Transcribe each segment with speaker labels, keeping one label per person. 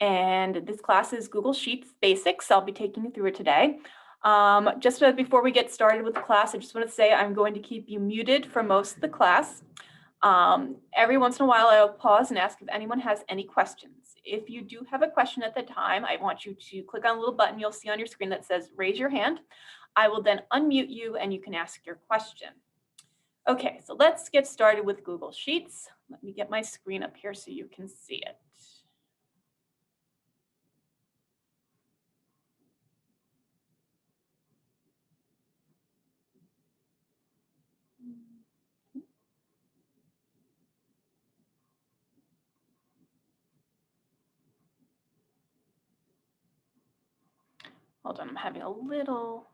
Speaker 1: and this class is Google Sheets Basics. I'll be taking you through it today. Just before we get started with the class, I just want to say I'm going to keep you muted for most of the class. Every once in a while, I'll pause and ask if anyone has any questions. If you do have a question at the time, I want you to click on a little button you'll see on your screen that says raise your hand. I will then unmute you and you can ask your question. Okay, so let's get started with Google Sheets. Let me get my screen up here so you can see it. Hold on, I'm having a little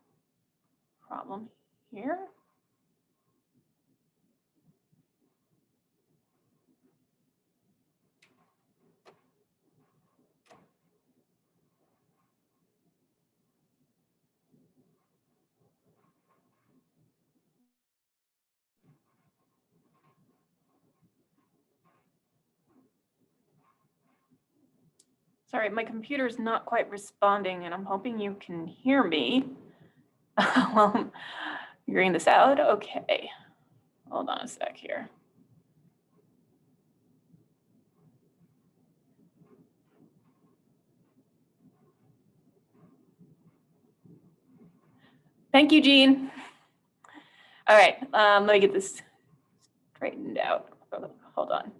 Speaker 1: problem here. Sorry, my computer is not quite responding, and I'm hoping you can hear me while I'm figuring this out. Okay, hold on a sec here. Thank you, Jean. All right, let me get this straightened out. Hold on.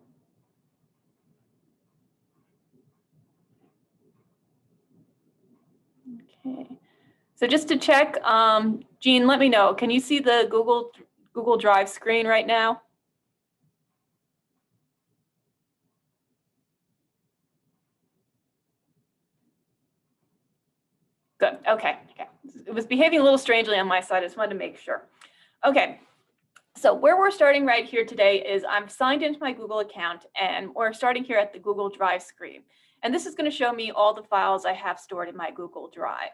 Speaker 1: Okay, so just to check, Jean, let me know. Can you see the Google Drive screen right now? Good. Okay. It was behaving a little strangely on my side. I just wanted to make sure. Okay. So where we're starting right here today is I'm signed into my Google account, and we're starting here at the Google Drive screen. And this is going to show me all the files I have stored in my Google Drive.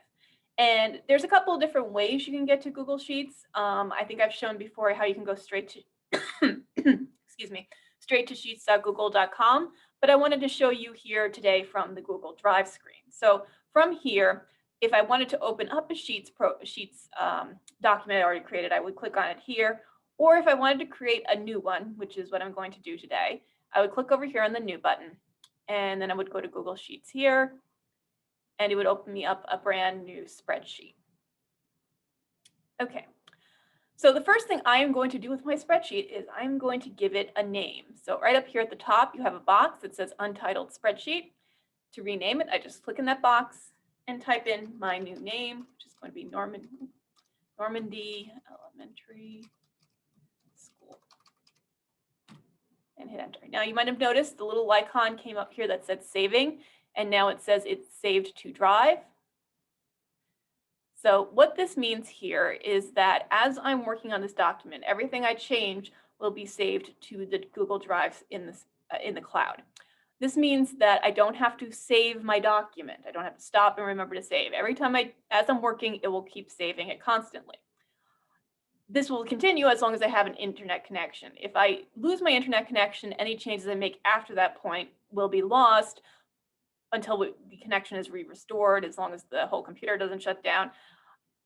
Speaker 1: And there's a couple of different ways you can get to Google Sheets. I think I've shown before how you can go straight to, excuse me, straight to sheets.google.com. But I wanted to show you here today from the Google Drive screen. So from here, if I wanted to open up a Sheets document I already created, I would click on it here. Or if I wanted to create a new one, which is what I'm going to do today, I would click over here on the new button, and then I would go to Google Sheets here, and it would open me up a brand new spreadsheet. Okay, so the first thing I am going to do with my spreadsheet is I'm going to give it a name. So right up here at the top, you have a box that says Untitled Spreadsheet. To rename it, I just click in that box and type in my new name, which is going to be Normandy Elementary School, and hit enter. Now you might have noticed the little icon came up here that said saving, and now it says it's saved to Drive. So what this means here is that as I'm working on this document, everything I change will be saved to the Google Drive in the cloud. This means that I don't have to save my document. I don't have to stop and remember to save. Every time as I'm working, it will keep saving it constantly. This will continue as long as I have an internet connection. If I lose my internet connection, any changes I make after that point will be lost until the connection is restored, as long as the whole computer doesn't shut down.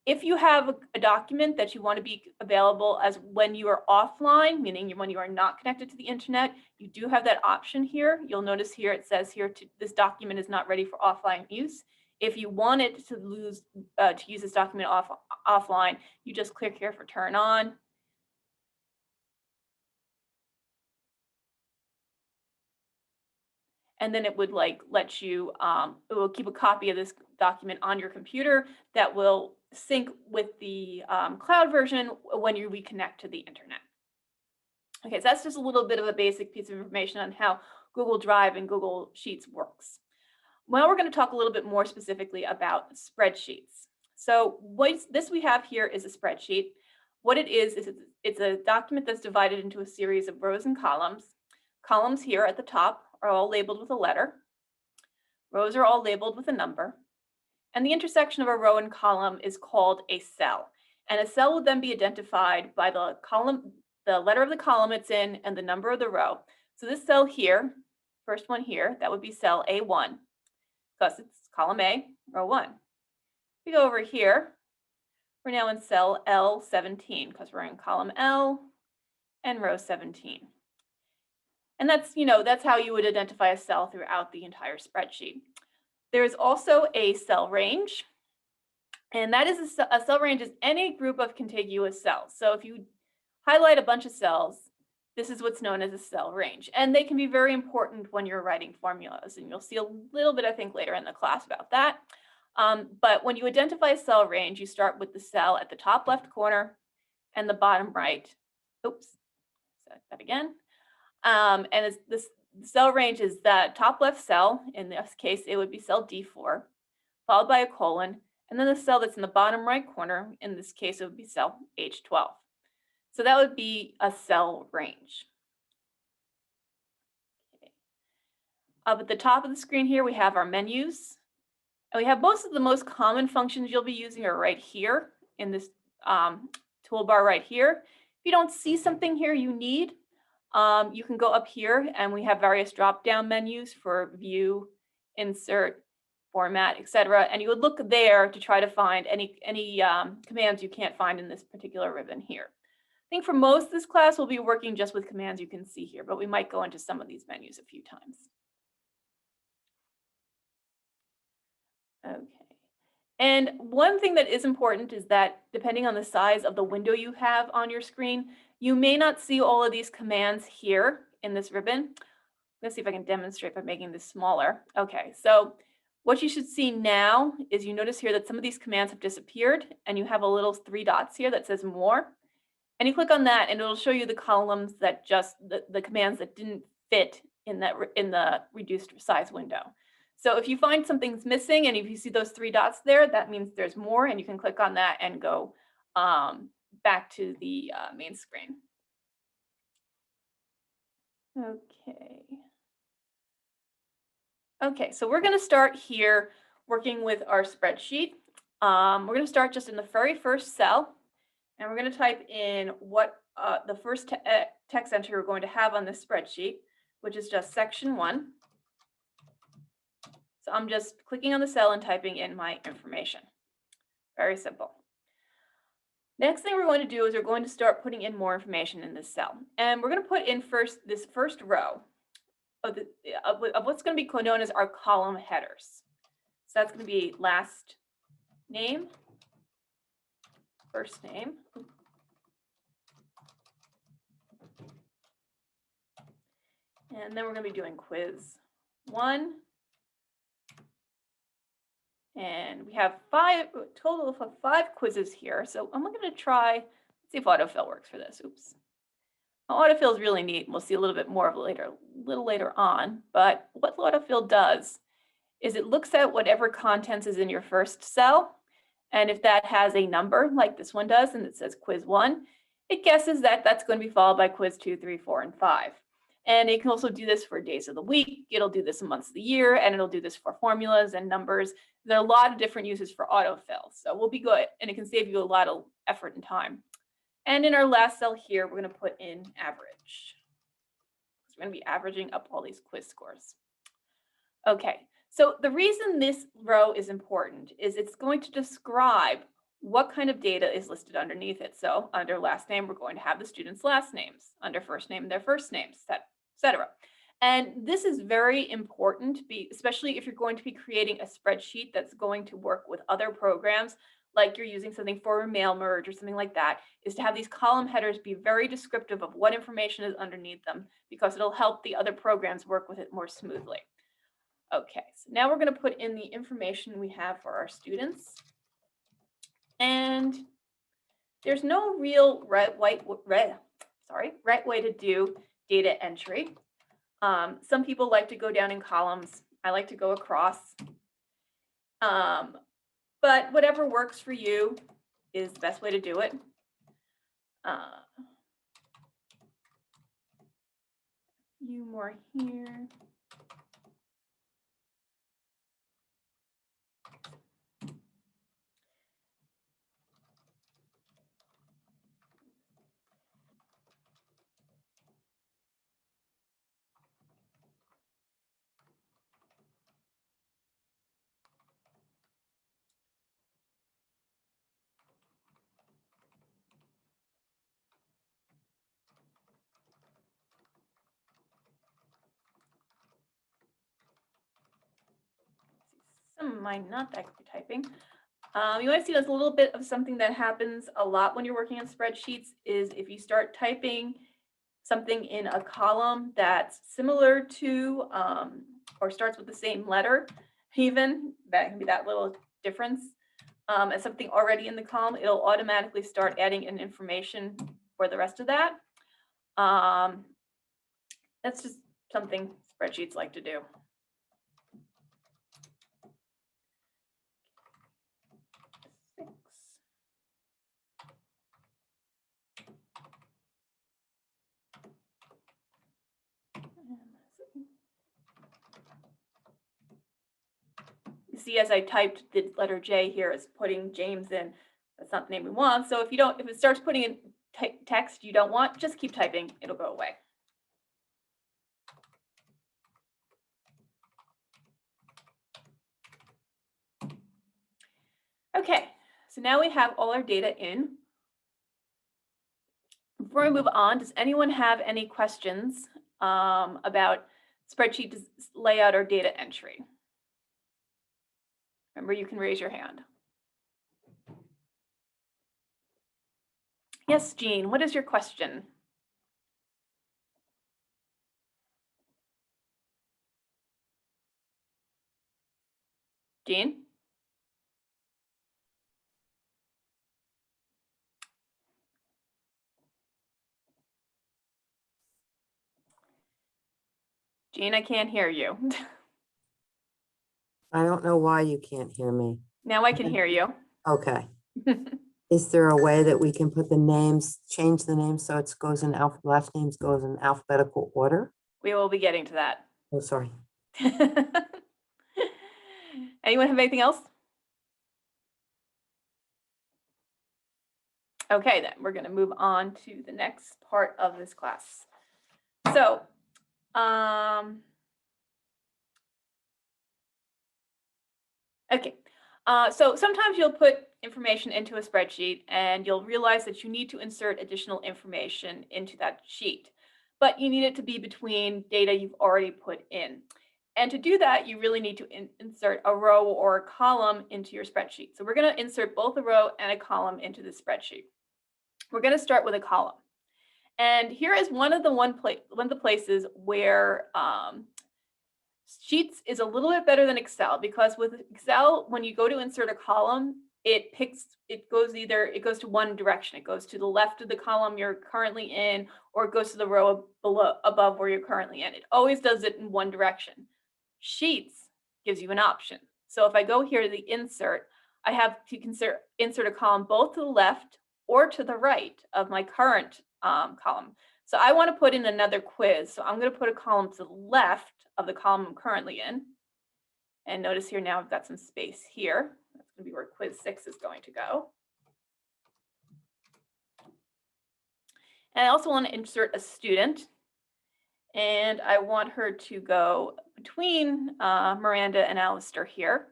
Speaker 1: If you have a document that you want to be available as when you are offline, meaning when you are not connected to the internet, you do have that option here. You'll notice here it says here, this document is not ready for offline use. If you wanted to use this document offline, you just click here for turn on. And then it would let you, it will keep a copy of this document on your computer that will sync with the cloud version when you reconnect to the internet. Okay, so that's just a little bit of a basic piece of information on how Google Drive and Google Sheets works. Now we're going to talk a little bit more specifically about spreadsheets. So this we have here is a spreadsheet. What it is it's a document that's divided into a series of rows and columns. Columns here at the top are all labeled with a letter. Rows are all labeled with a number. And the intersection of a row and column is called a cell. And a cell would then be identified by the letter of the column it's in and the number of the row. So this cell here, first one here, that would be cell A1. because it's column A, row 1. We go over here, we're now in cell L17 because we're in column L and row 17. And that's how you would identify a cell throughout the entire spreadsheet. There is also a cell range, and that is a cell range is any group of contiguous cells. So if you highlight a bunch of cells, this is what's known as a cell range. And they can be very important when you're writing formulas, and you'll see a little bit, I think, later in the class about that. But when you identify a cell range, you start with the cell at the top left corner and the bottom right. Oops, say that again. And this cell range is the top left cell. In this case, it would be cell D4, followed by a colon, and then the cell that's in the bottom right corner, in this case, it would be cell H12. So that would be a cell range. Okay. Up at the top of the screen here, we have our menus. And we have most of the most common functions you'll be using are right here in this toolbar right here. If you don't see something here you need, you can go up here and we have various drop-down menus for view, insert, format, etc. And you would look there to try to find any commands you can't find in this particular ribbon here. I think for most of this class, we'll be working just with commands you can see here, but we might go into some of these menus a few times. Okay. And one thing that is important is that depending on the size of the window you have on your screen, you may not see all of these commands here in this ribbon. Let's see if I can demonstrate by making this smaller. Okay, so what you should see now is you notice here that some of these commands have disappeared and you have a little 3 dots here that says more. And you click on that and it'll show you the columns that just, the commands that didn't fit in the reduced size window. So if you find something's missing and if you see those 3 dots there, that means there's more, and you can click on that and go back to the main screen. Okay. Okay, so we're going to start here working with our spreadsheet. We're going to start just in the very first cell, and we're going to type in what the first text entry we're going to have on this spreadsheet, which is just section 1. So I'm just clicking on the cell and typing in my information. Very simple. Next thing we're going to do is we're going to start putting in more information in this cell. And we're going to put in this first row of what's going to be known as our column headers. So that's going to be last name, first name, and then we're going to be doing quiz 1. And we have a total of 5 quizzes here. So I'm going to try, let's see if Autofill works for this. Oops. Well, Autofill is really neat. We'll see a little bit more of it a little later on. But what Autofill does is it looks at whatever contents is in your first cell. And if that has a number like this one does, and it says quiz 1, it guesses that that's going to be followed by quiz 2, 3, 4, and 5. And it can also do this for days of the week. It'll do this in months of the year, and it'll do this for formulas and numbers. There are a lot of different uses for autofill. So we'll be good, and it can save you a lot of effort and time. And in our last cell here, we're going to put in average. We're going to be averaging up all these quiz scores. Okay, so the reason this row is important is it's going to describe what kind of data is listed underneath it. So under last name, we're going to have the students' last names. Under first name, their first names, etc. And this is very important, especially if you're going to be creating a spreadsheet that's going to work with other programs, like you're using something for a mail merge or something like that, is to have these column headers be very descriptive of what information is underneath them, because it'll help the other programs work with it more smoothly. Okay, so now we're going to put in the information we have for our students. And there's no real right way to do data entry. Some people like to go down in columns. I like to go across. But whatever works for you is the best way to do it. A few more here. am I not that good typing? You might see there's a little bit of something that happens a lot when you're working on spreadsheets is if you start typing something in a column that's similar to or starts with the same letter, even that can be that little difference as something already in the column, it'll automatically start adding in information for the rest of that. That's just something spreadsheets like to do. You see, as I typed the letter J here, is putting James in. That's not the name we want. So if it starts putting in text you don't want, just keep typing. It'll go away. Okay, so now we have all our data in. Before we move on, does anyone have any questions about spreadsheet layout or data entry? Remember, you can raise your hand. Yes, Jean, what is your question? Jean? Jean, I can't hear you.
Speaker 2: I don't know why you can't hear me.
Speaker 1: Now I can hear you.
Speaker 2: Okay. Is there a way that we can put the names, change the names so it goes in last names goes in alphabetical order?
Speaker 1: We will be getting to that.
Speaker 2: Oh, sorry.
Speaker 1: Anyone have anything else? Okay, then we're going to move on to the next part of this class. So, okay. So sometimes you'll put information into a spreadsheet and you'll realize that you need to insert additional information into that sheet, but you need it to be between data you've already put in. And to do that, you really need to insert a row or a column into your spreadsheet. So we're going to insert both a row and a column into the spreadsheet. We're going to start with a column. And here is one of the places where Sheets is a little bit better than Excel, because with Excel, when you go to insert a column, it goes to one direction. It goes to the left of the column you're currently in, or it goes to the row above where you're currently in. It always does it in one direction. Sheets gives you an option. So if I go here to the insert, I have to insert a column both to the left or to the right of my current column. So I want to put in another quiz. So I'm going to put a column to the left of the column I'm currently in. And notice here now I've got some space here. That's going to be where quiz 6 is going to go. And I also want to insert a student. And I want her to go between Miranda and Alistair here.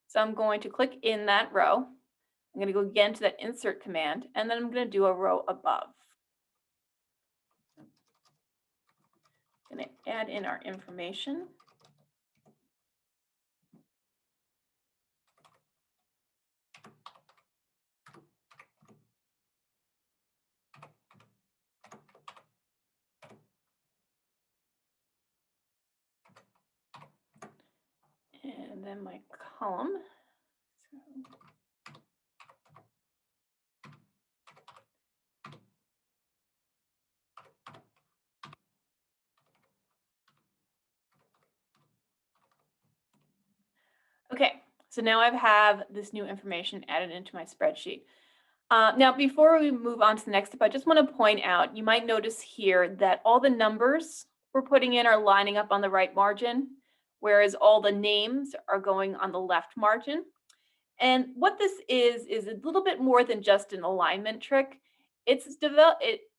Speaker 1: So I'm going to click in that row. I'm going to go again to that insert command, and then I'm going to do a row above. I'm going to add in our information. And then my column. Okay, so now I have this new information added into my spreadsheet. Now, before we move on to the next step, I just want to point out, you might notice here that all the numbers we're putting in are lining up on the right margin, whereas all the names are going on the left margin. And what this is a little bit more than just an alignment trick.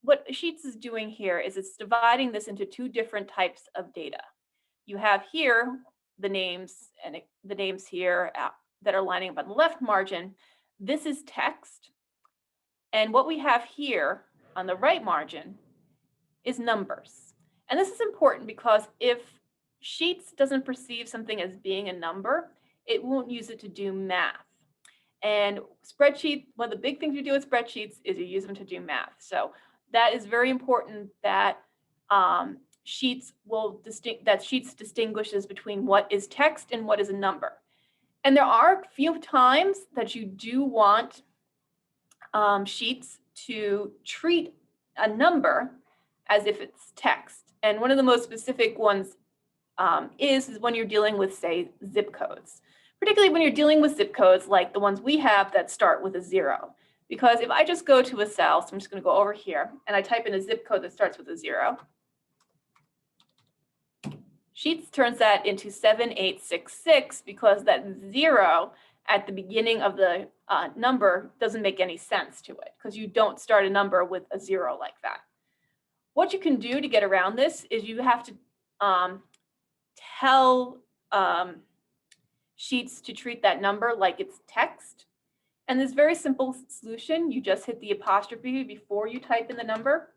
Speaker 1: What Sheets is doing here is it's dividing this into two different types of data. You have here the names and the names here that are lining up on the left margin. This is text. And what we have here on the right margin is numbers. And this is important because if Sheets doesn't perceive something as being a number, it won't use it to do math. And spreadsheet, one of the big things you do with spreadsheets is you use them to do math. So that is very important that Sheets distinguishes between what is text and what is a number. And there are a few times that you do want Sheets to treat a number as if it's text. And one of the most specific ones is when you're dealing with, say, zip codes. Particularly when you're dealing with zip codes like the ones we have that start with a 0. Because if I just go to a cell, so I'm just going to go over here, and I type in a zip code that starts with a 0, Sheets turns that into 7866 because that 0 at the beginning of the number doesn't make any sense to it, because you don't start a number with a 0 like that. What you can do to get around this is you have to tell Sheets to treat that number like it's text. And this very simple solution, you just hit the apostrophe before you type in the number.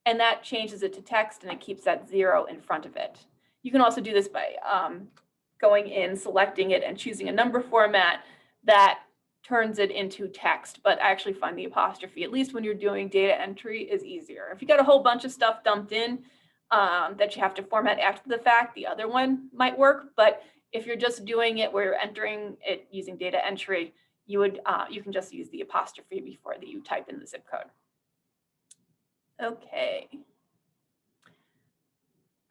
Speaker 1: And that changes it to text, and it keeps that 0 in front of it. You can also do this by going in, selecting it, and choosing a number format that turns it into text. But I actually find the apostrophe, at least when you're doing data entry, is easier. If you got a whole bunch of stuff dumped in that you have to format after the fact, the other one might work. But if you're just doing it where you're entering it using data entry, you can just use the apostrophe before that you type in the zip code.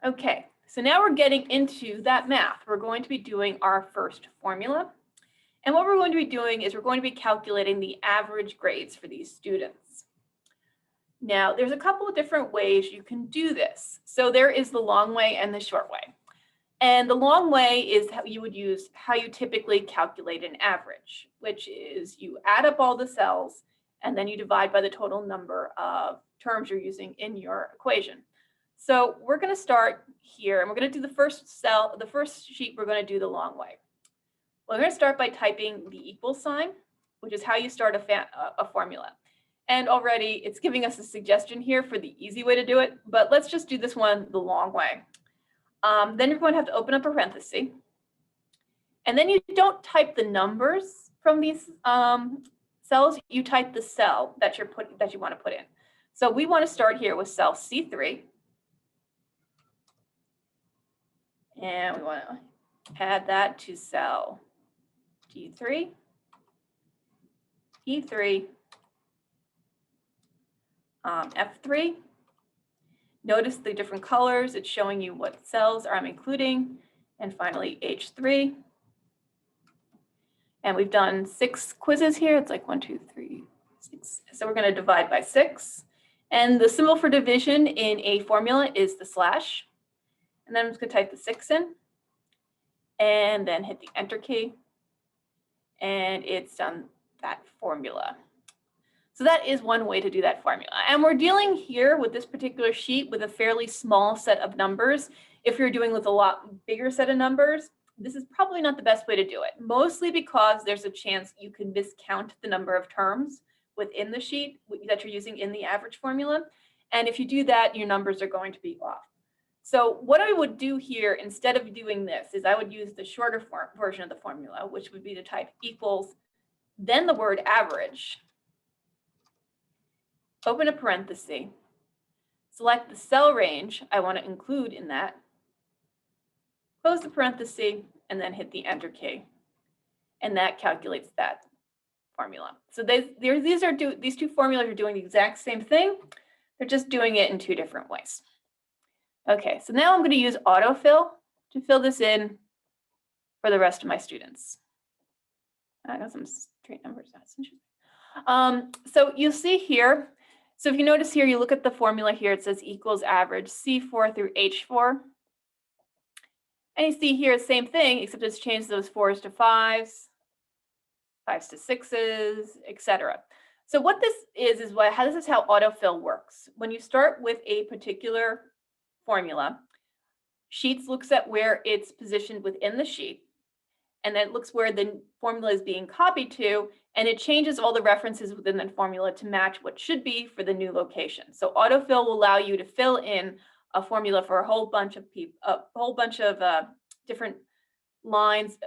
Speaker 1: Okay, so now we're getting into that math. We're going to be doing our first formula. And what we're going to be doing is we're going to be calculating the average grades for these students. Now, there's a couple of different ways you can do this. So there is the long way and the short way. And the long way is how you typically calculate an average, which is you add up all the cells and then you divide by the total number of terms you're using in your equation. So we're going to start here, and we're going to do the first sheet, we're going to do the long way. We're going to start by typing the equal sign, which is how you start a formula. And already it's giving us a suggestion here for the easy way to do it, but let's just do this one the long way. Then you're going to have to open up a parenthesis. And then you don't type the numbers from these cells, you type the cell that you want to put in. So we want to start here with cell C3. And we want to add that to cell D3, E3, F3. Notice the different colors. It's showing you what cells I'm including. And finally, H3. And we've done 6 quizzes here. It's like 1, 2, 3, 6. So we're going to divide by 6. And the symbol for division in a formula is the slash. And then I'm just going to type the 6 in. And then hit the Enter key. And it's done that formula. So that is one way to do that formula. And we're dealing here with this particular sheet with a fairly small set of numbers. If you're doing with a lot bigger set of numbers, this is probably not the best way to do it, mostly because there's a chance you can miscount the number of terms within the sheet that you're using in the average formula. And if you do that, your numbers are going to be off. So what I would do here instead of doing this is I would use the shorter version of the formula, which would be to type equals, then the word average, open a parenthesis, select the cell range I want to include in that, close the parenthesis, and then hit the Enter key. And that calculates that formula. So these two formulas are doing the exact same thing. They're just doing it in 2 different ways. Okay, so now I'm going to use Autofill to fill this in for the rest of my students. I got some straight numbers. That's interesting. So you'll see here, so if you notice here, you look at the formula here, it says equals average C4 through H4. And you see here, same thing, except it's changed those 4s to 5s, 5s to 6s, etc. So what this is this is how autofill works. When you start with a particular formula, Sheets looks at where it's positioned within the sheet, and then it looks where the formula is being copied to, and it changes all the references within the formula to match what should be for the new location. So autofill will allow you to fill in a formula for a whole bunch of different lines,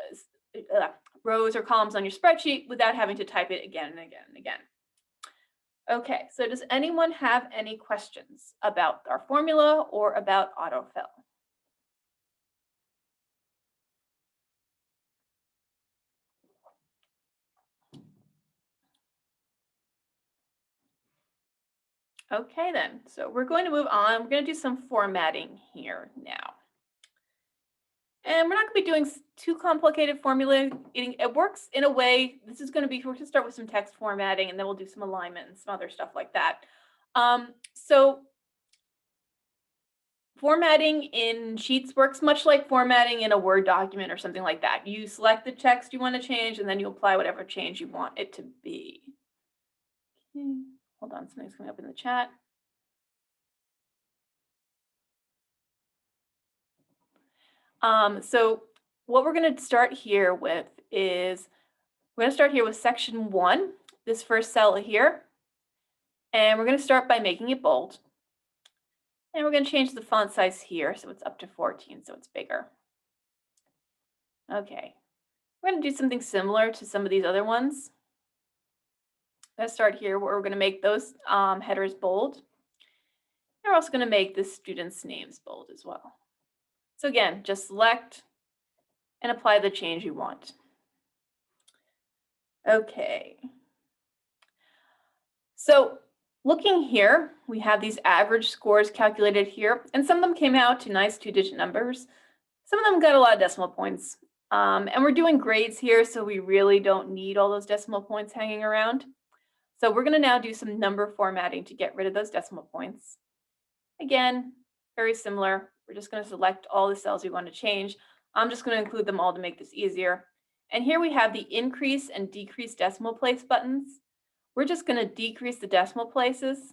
Speaker 1: rows or columns on your spreadsheet without having to type it again and again and again. Okay, so does anyone have any questions about our formula or about autofill? Okay then, so we're going to move on. We're going to do some formatting here now. And we're not going to be doing too complicated formulating. It works in a way, this is going to be, we're going to start with some text formatting and then we'll do some alignment and some other stuff like that. So formatting in Sheets works much like formatting in a Word document or something like that. You select the text you want to change and then you apply whatever change you want it to be. Okay. Hold on, something's coming up in the chat. So what we're going to start here with is, we're going to start here with section 1, this first cell here. And we're going to start by making it bold. And we're going to change the font size here so it's up to 14, so it's bigger. Okay, we're going to do something similar to some of these other ones. Let's start here where we're going to make those headers bold. And we're also going to make the students' names bold as well. So again, just select and apply the change you want. Okay. So looking here, we have these average scores calculated here, and some of them came out to nice 2-digit numbers. Some of them got a lot of decimal points. And we're doing grades here, so we really don't need all those decimal points hanging around. So we're going to now do some number formatting to get rid of those decimal points. Again, very similar. We're just going to select all the cells we want to change. I'm just going to include them all to make this easier. And here we have the increase and decrease decimal place buttons. We're just going to decrease the decimal places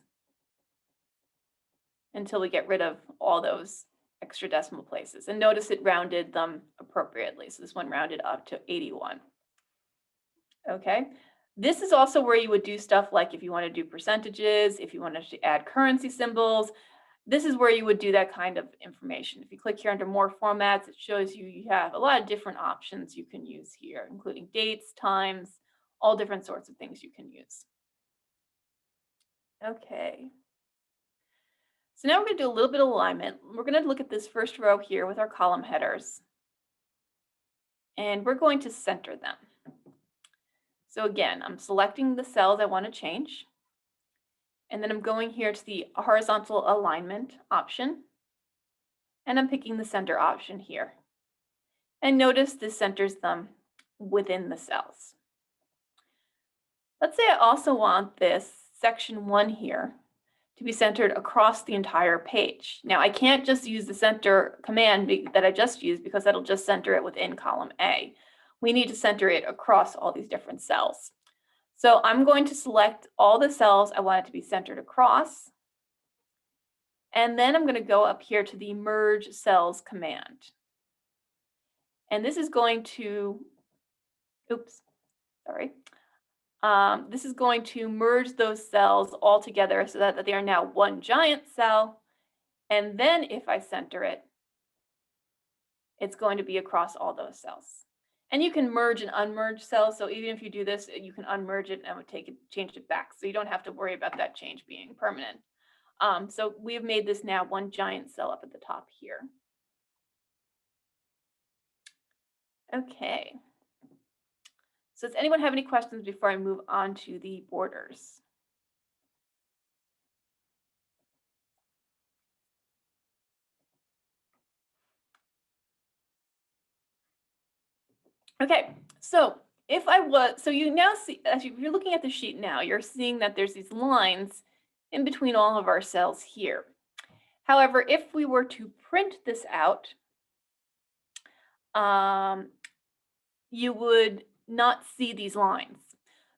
Speaker 1: until we get rid of all those extra decimal places. And notice it rounded them appropriately. So this one rounded up to 81. Okay. This is also where you would do stuff like if you want to do percentages, if you wanted to add currency symbols, this is where you would do that kind of information. If you click here under more formats, it shows you have a lot of different options you can use here, including dates, times, all different sorts of things you can use. Okay. So now we're going to do a little bit of alignment. We're going to look at this first row here with our column headers. And we're going to center them. So again, I'm selecting the cells I want to change. And then I'm going here to the horizontal alignment option. And I'm picking the center option here. And notice this centers them within the cells. Let's say I also want this section 1 here to be centered across the entire page. Now I can't just use the center command that I just used because that'll just center it within column A. We need to center it across all these different cells. So I'm going to select all the cells I want it to be centered across. And then I'm going to go up here to the merge cells command. And this is going to, this is going to merge those cells all together so that they are now one giant cell. And then if I center it, it's going to be across all those cells. And you can merge and unmerge cells. So even if you do this, you can unmerge it and change it back. So you don't have to worry about that change being permanent. So we've made this now one giant cell up at the top here. Okay. So does anyone have any questions before I move on to the borders? Okay, so if I was, so you now see, as you're looking at the sheet now, you're seeing that there's these lines in between all of our cells here. However, if we were to print this out, you would not see these lines.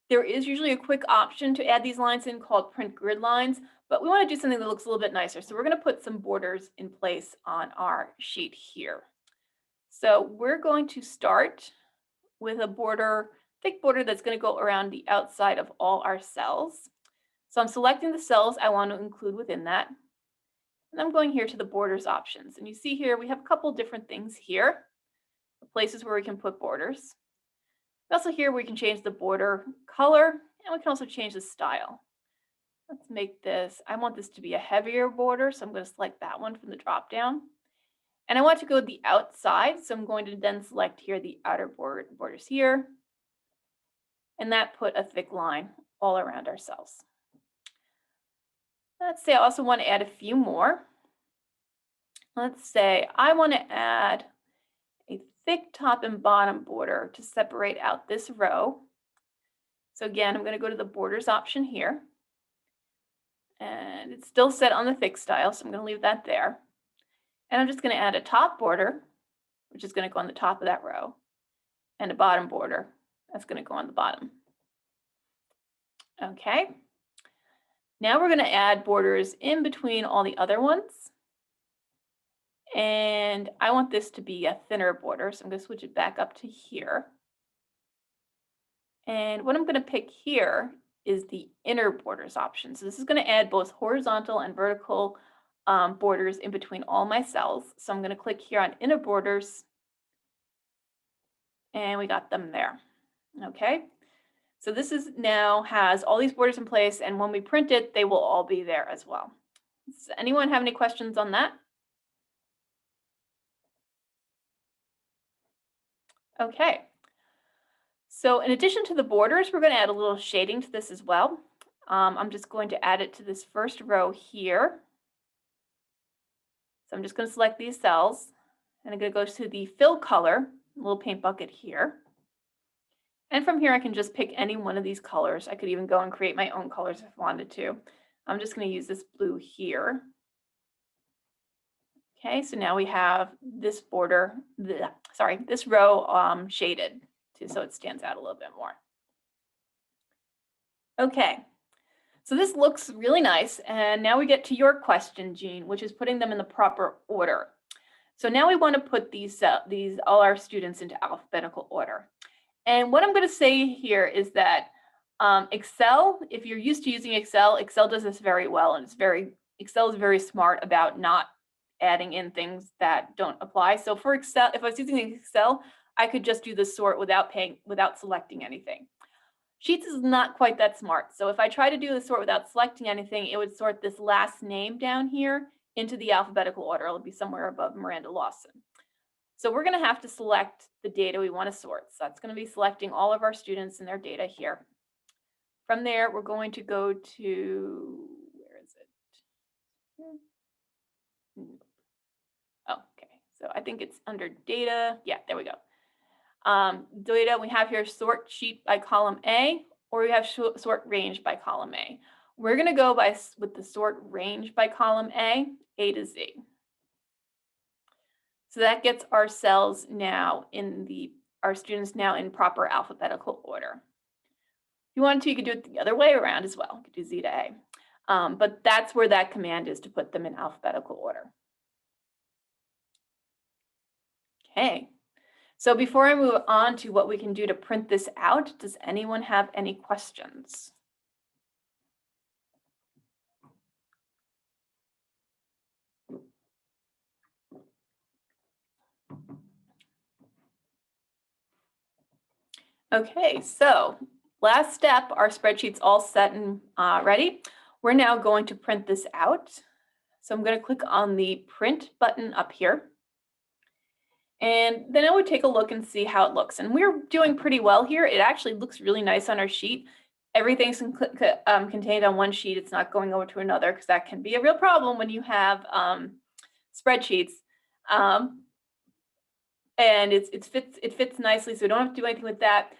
Speaker 1: There is usually a quick option to add these lines in called print grid lines, but we want to do something that looks a little bit nicer. So we're going to put some borders in place on our sheet here. So we're going to start with a border, thick border that's going to go around the outside of all our cells. So I'm selecting the cells I want to include within that. And I'm going here to the borders options. And you see here, we have a couple different things here. the places where we can put borders. Also here we can change the border color, and we can also change the style. Let's make this, I want this to be a heavier border, so I'm going to select that one from the drop down. And I want to go the outside, so I'm going to then select here the outer borders here. And that put a thick line all around our cells. Let's say I also want to add a few more. Let's say I want to add a thick top and bottom border to separate out this row. So again, I'm going to go to the borders option here. And it's still set on the thick style, so I'm going to leave that there. And I'm just going to add a top border, which is going to go on the top of that row, and a bottom border that's going to go on the bottom. Okay. Now we're going to add borders in between all the other ones. And I want this to be a thinner border, so I'm going to switch it back up to here. And what I'm going to pick here is the inner borders option. So this is going to add both horizontal and vertical borders in between all my cells. So I'm going to click here on inner borders, and we got them there. Okay. So this is now has all these borders in place, and when we print it, they will all be there as well. Does anyone have any questions on that? Okay. So in addition to the borders, we're going to add a little shading to this as well. I'm just going to add it to this first row here. So I'm just going to select these cells, and I'm going to go to the fill color, little paint bucket here. And from here, I can just pick any one of these colors. I could even go and create my own colors if I wanted to. I'm just going to use this blue here. Okay, so now we have this border, this row shaded so it stands out a little bit more. Okay, so this looks really nice. And now we get to your question, Jean, which is putting them in the proper order. So now we want to put all our students into alphabetical order. And what I'm going to say here is that Excel, if you're used to using Excel, Excel does this very well, and Excel is very smart about not adding in things that don't apply. So for Excel, if I was using Excel, I could just do the sort without selecting anything. Sheets is not quite that smart. So if I try to do the sort without selecting anything, it would sort this last name down here into the alphabetical order. It'll be somewhere above Miranda Lawson. So we're going to have to select the data we want to sort. So that's going to be selecting all of our students and their data here. From there, we're going to go to, where is it? Oh, okay. So I think it's under data. Yeah, there we go. Data we have here, sort sheet by column A, or we have sort range by column A. We're going to go with the sort range by column A to Z. So that gets our cells now our students now in proper alphabetical order. If you wanted to, you could do it the other way around as well. You could do Z to A. But that's where that command is, to put them in alphabetical order. Okay. So before I move on to what we can do to print this out, does anyone have any questions? Okay, so last step, our spreadsheet's all set and ready. We're now going to print this out. So I'm going to click on the print button up here. And then I would take a look and see how it looks. And we're doing pretty well here. It actually looks really nice on our sheet. Everything's contained on one sheet. It's not going over to another, because that can be a real problem when you have spreadsheets. And it fits nicely, so we don't have to do anything with that.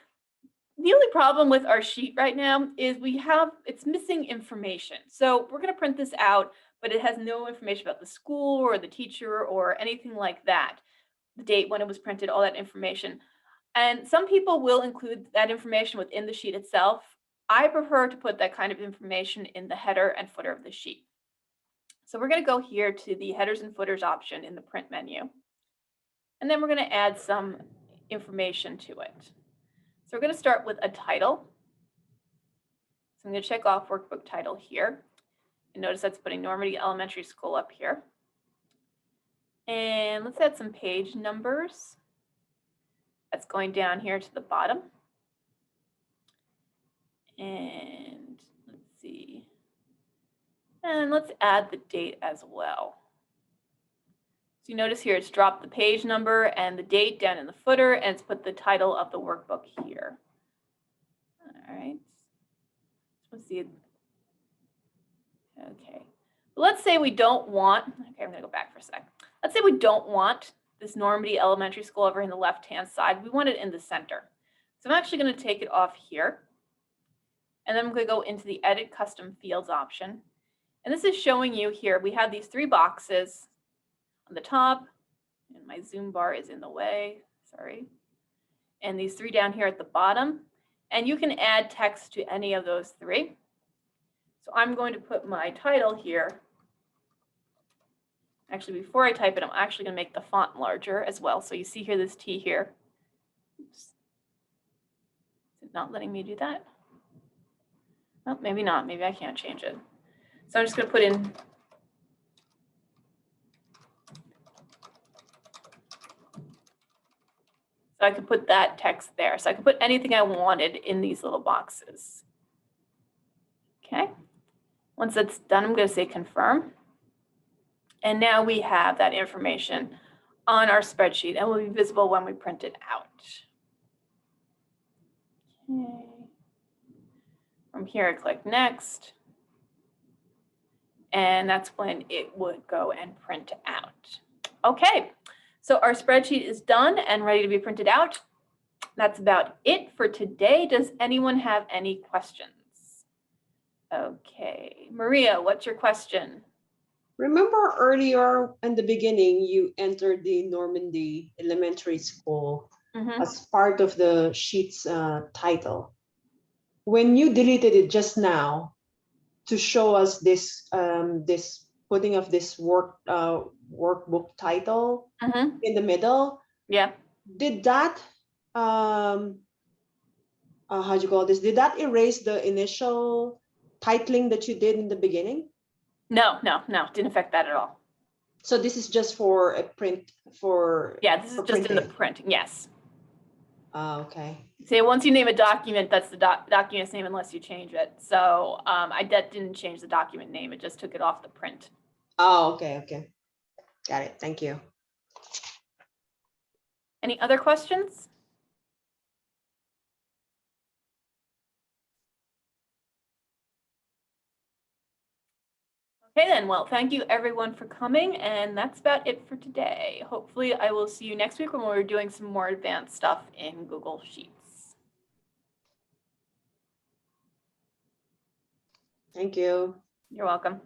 Speaker 1: The only problem with our sheet right now is it's missing information. So we're going to print this out, but it has no information about the school or the teacher or anything like that. The date when it was printed, all that information. And some people will include that information within the sheet itself. I prefer to put that kind of information in the header and footer of the sheet. So we're going to go here to the headers and footers option in the print menu. And then we're going to add some information to it. So we're going to start with a title. So I'm going to check off workbook title here. And notice that's putting Normandy Elementary School up here. And let's add some page numbers. That's going down here to the bottom. And let's see. And let's add the date as well. So you notice here it's dropped the page number and the date down in the footer, and it's put the title of the workbook here. All right. Let's see. Okay. Let's say we don't want, okay, I'm going to go back for a sec. Let's say we don't want this Normandy Elementary School over in the left-hand side. We want it in the center. So I'm actually going to take it off here. And then I'm going to go into the Edit Custom Fields option. And this is showing you here, we have these 3 boxes on the top, and my zoom bar is in the way, sorry. And these 3 down here at the bottom. And you can add text to any of those 3. So I'm going to put my title here. Actually, before I type it, I'm actually going to make the font larger as well. So you see here this T here. Oops. Is it not letting me do that? Well, maybe not. Maybe I can't change it. So I'm just going to put in so I could put that text there. So I could put anything I wanted in these little boxes. Okay. Once that's done, I'm going to say confirm. And now we have that information on our spreadsheet and will be visible when we print it out. Okay. From here, I click next. And that's when it would go and print out. Okay, so our spreadsheet is done and ready to be printed out. That's about it for today. Does anyone have any questions? Okay, Maria, what's your question?
Speaker 3: Remember earlier in the beginning, you entered the Normandy Elementary School as part of the sheet's title. When you deleted it just now to show us this this putting of this workbook title in the middle,
Speaker 1: Yeah.
Speaker 3: did that how do you call this? Did that erase the initial titling that you did in the beginning?
Speaker 1: No, didn't affect that at all.
Speaker 3: So this is just for a print for.
Speaker 1: Yeah, this is just printing. In the printing, yes.
Speaker 3: Okay.
Speaker 1: So once you name a document, that's the document's name unless you change it. So I didn't change the document name. It just took it off the print.
Speaker 3: Oh, okay, okay. Got it. Thank you.
Speaker 1: Any other questions? Okay then, well, thank you everyone for coming, and that's about it for today. Hopefully I will see you next week when we're doing some more advanced stuff in Google Sheets.
Speaker 3: Thank you.
Speaker 1: You're welcome.